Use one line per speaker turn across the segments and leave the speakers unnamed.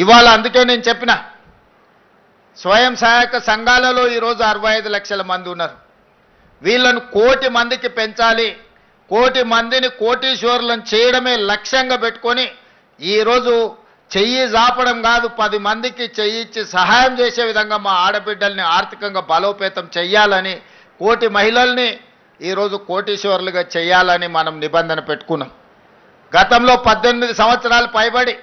ఇవాళ అందుకే నేను చెప్పిన స్వయం సహాయక సంఘాలలో ఈరోజు 65 లక్షల మంది ఉన్నారు. వీళ్ళను 1 కోటి మందికి పెంచాలి, 1 కోటి మందిని కోటీశ్వరులను చేయడమే లక్ష్యంగా పెట్టుకొని ఈరోజు చెయ్యి జాపడం కాదు, 10 మందికి చెయ్యిచ్చి సహాయం చేసే విధంగా మా ఆడబిడ్డల్ని ఆర్థికంగా బలోపేతం చెయ్యాలని, 1 కోటి మహిళల్ని ఈరోజు కోటీశ్వరులుగా చేయాలని మనం నిబంధన పెట్టుకున్నాం. గతంలో 18 సంవత్సరాలు పైబడి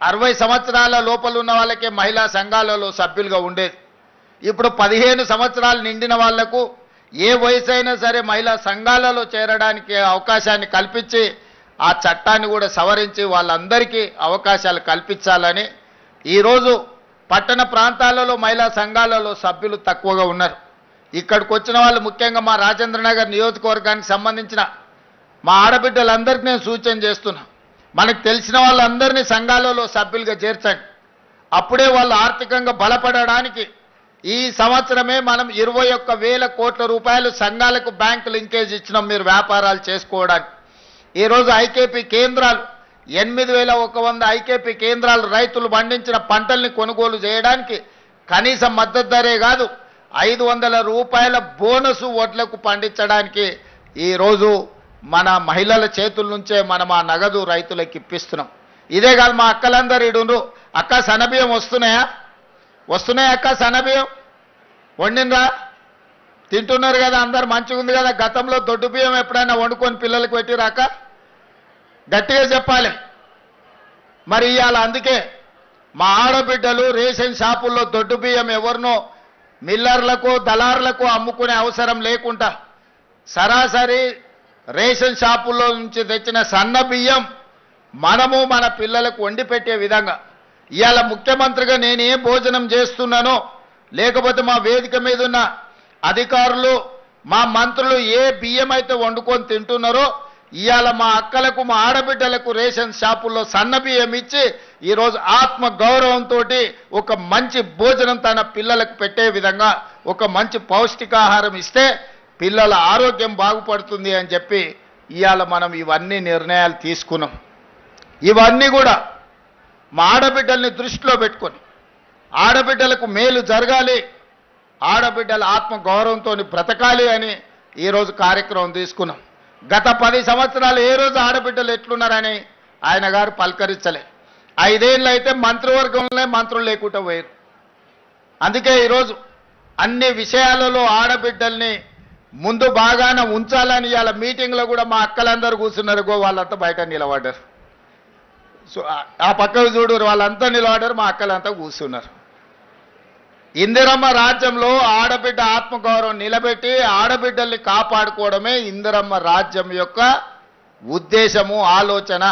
60 సంవత్సరాల లోపల ఉన్న వాళ్ళకే మహిళా సంఘాలలో సభ్యులుగా ఉండేది. ఇప్పుడు 15 సంవత్సరాలు నిండిన వాళ్లకు ఏ వయసు అయినా సరే మహిళా సంఘాలలో చేరడానికి అవకాశాన్ని కల్పించి ఆ చట్టాన్ని కూడా సవరించి వాళ్ళందరికీ అవకాశాలు కల్పించాలని ఈరోజు పట్టణ ప్రాంతాలలో మహిళా సంఘాలలో సభ్యులు తక్కువగా ఉన్నారు. ఇక్కడికి వచ్చిన వాళ్ళు ముఖ్యంగా మా రాజేంద్రనగర్ నియోజకవర్గానికి సంబంధించిన మా ఆడబిడ్డలందరికీ నేను సూచన చేస్తున్నా, మనకు తెలిసిన వాళ్ళందరినీ సంఘాలలో సభ్యులుగా చేర్చండి. అప్పుడే వాళ్ళు ఆర్థికంగా బలపడడానికి ఈ సంవత్సరమే మనం 21,000 కోట్ల రూపాయలు సంఘాలకు బ్యాంకు లింకేజ్ ఇచ్చినాం మీరు వ్యాపారాలు చేసుకోవడానికి. ఈరోజు ఐకేపీ కేంద్రాలు 8,100 ఐకేపీ కేంద్రాలు రైతులు పండించిన పంటల్ని కొనుగోలు చేయడానికి కనీస మద్దతు ధరే కాదు 500 రూపాయల బోనసు వడ్లకు పండించడానికి ఈరోజు మన మహిళల చేతుల నుంచే మనం ఆ నగదు రైతులకు ఇప్పిస్తున్నాం. ఇదే కాదు మా అక్కలందరూ ఇడుండ్రు, అక్క సన్నబియ్యం వస్తున్నాయా? అక్క సన్నబియ్యం వండినరా? తింటున్నారు కదా, అందరు మంచిగా ఉంది కదా. గతంలో దొడ్డు బియ్యం ఎప్పుడైనా వండుకొని పిల్లలకు పెట్టిరాక? గట్టిగా చెప్పాలి. మరి ఇవాళ అందుకే మా ఆడబిడ్డలు రేషన్ షాపుల్లో దొడ్డు బియ్యం ఎవరినో మిల్లర్లకు దళారులకు అమ్ముకునే అవసరం లేకుండా సరాసరి రేషన్ షాపుల్లో నుంచి తెచ్చిన సన్న బియ్యం మనము మన పిల్లలకు వండి పెట్టే విధంగా ఇవాళ ముఖ్యమంత్రిగా నేను ఏ భోజనం చేస్తున్నానో, లేకపోతే మా వేదిక మీద ఉన్న అధికారులు మా మంత్రులు ఏ బియ్యం అయితే వండుకొని తింటున్నారో ఇవాళ మా అక్కలకు మా ఆడబిడ్డలకు రేషన్ షాపుల్లో సన్న బియ్యం ఇచ్చి ఈరోజు ఆత్మ గౌరవంతో ఒక మంచి భోజనం తన పిల్లలకు పెట్టే విధంగా ఒక మంచి పౌష్టికాహారం ఇస్తే పిల్లల ఆరోగ్యం బాగుపడుతుంది అని చెప్పి ఇవాళ మనం ఇవన్నీ నిర్ణయాలు తీసుకున్నాం. ఇవన్నీ కూడా మా ఆడబిడ్డల్ని దృష్టిలో పెట్టుకొని ఆడబిడ్డలకు మేలు జరగాలి, ఆడబిడ్డల ఆత్మ గౌరవంతో బ్రతకాలి అని ఈరోజు కార్యక్రమం తీసుకున్నాం. గత 10 సంవత్సరాలు ఏ రోజు ఆడబిడ్డలు ఎట్లున్నారని ఆయన గారు పలకరించలే. 5 ఏళ్ళు అయితే మంత్రివర్గంలో మంత్రులు లేకుండా పోయారు. అందుకే ఈరోజు అన్ని విషయాలలో ఆడబిడ్డల్ని ముందు బాగానే ఉంచాలని ఇవాళ మీటింగ్లో కూడా మా అక్కలందరూ కూర్చున్నారు, వాళ్ళంతా బయట నిలబడ్డారు. సో ఆ పక్కకు చూడు వాళ్ళంతా నిలబడ్డారు, మా అక్కలంతా కూర్చున్నారు. ఇందిరమ్మ రాజ్యంలో ఆడబిడ్డ ఆత్మగౌరవం నిలబెట్టి ఆడబిడ్డల్ని కాపాడుకోవడమే ఇందిరమ్మ రాజ్యం యొక్క ఉద్దేశము, ఆలోచన.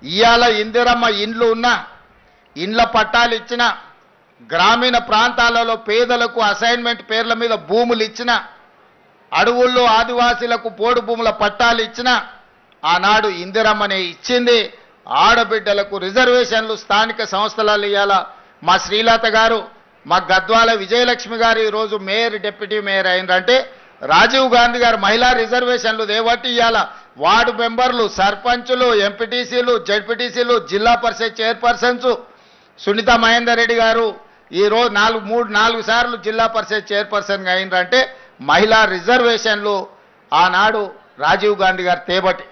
ఇవాళ ఇందిరమ్మ ఇండ్లు ఉన్నా, ఇండ్ల పట్టాలు ఇచ్చిన, గ్రామీణ ప్రాంతాలలో పేదలకు అసైన్మెంట్ పేర్ల మీద భూములు ఇచ్చిన, అడవుల్లో ఆదివాసీలకు పోడు భూముల పట్టాలు ఇచ్చిన ఆనాడు ఇందిరమ్మనే ఇచ్చింది. ఆడబిడ్డలకు రిజర్వేషన్లు స్థానిక సంస్థలలో ఇవాళ మా శ్రీలత గారు, మా గద్వాల విజయలక్ష్మి గారు ఈరోజు మేయర్ డిప్యూటీ మేయర్ అయినరంటే రాజీవ్ గాంధీ గారు మహిళా రిజర్వేషన్లు దేవట్టి ఇవాళ వార్డు మెంబర్లు, సర్పంచులు, ఎంపీటీసీలు, జడ్పీటీసీలు, జిల్లా పరిషత్ చైర్పర్సన్స్ సునీత మహేందర్ రెడ్డి గారు ఈరోజు 4 సార్లు జిల్లా పరిషత్ చైర్పర్సన్గా అయినరంటే మహిళా రిజర్వేషన్లు ఆనాడు రాజీవ్ గాంధీ గారు తేబట్టి.